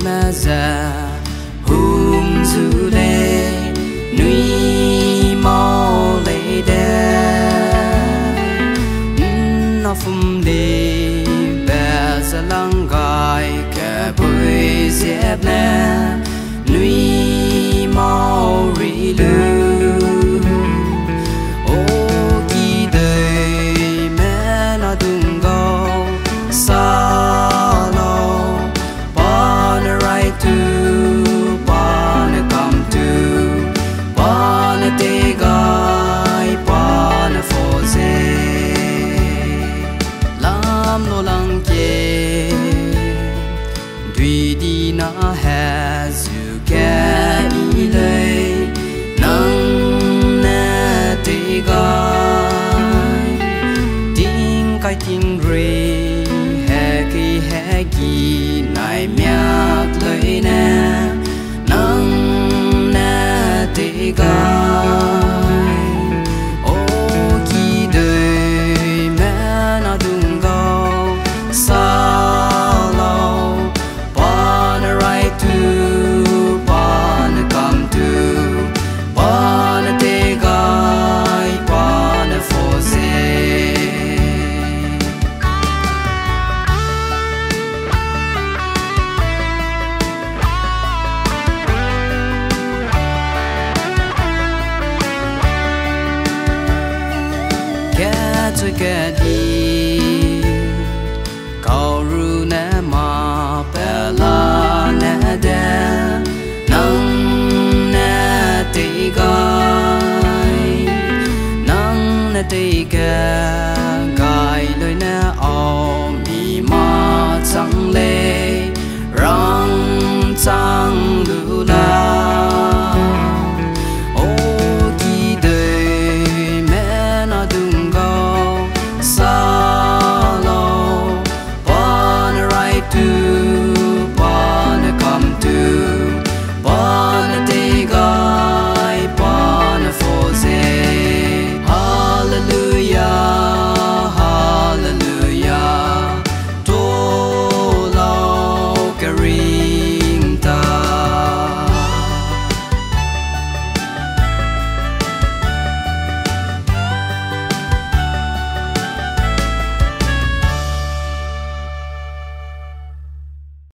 mà già hùng du lê nuôi mò lê đê nó phum đi bè sa lăng gai kẻ bơi dẹp nè nuôi mò ri lưu ô kỳ đời mẹ nó đừng go xa lâu wanna right to wanna come to wanna take I wanna forsake lam lo lang kê duy đi na ha zu kê y lê nang na take I tiếng cái tiếng rê hè kỳ nai miak lời nè nang na te ga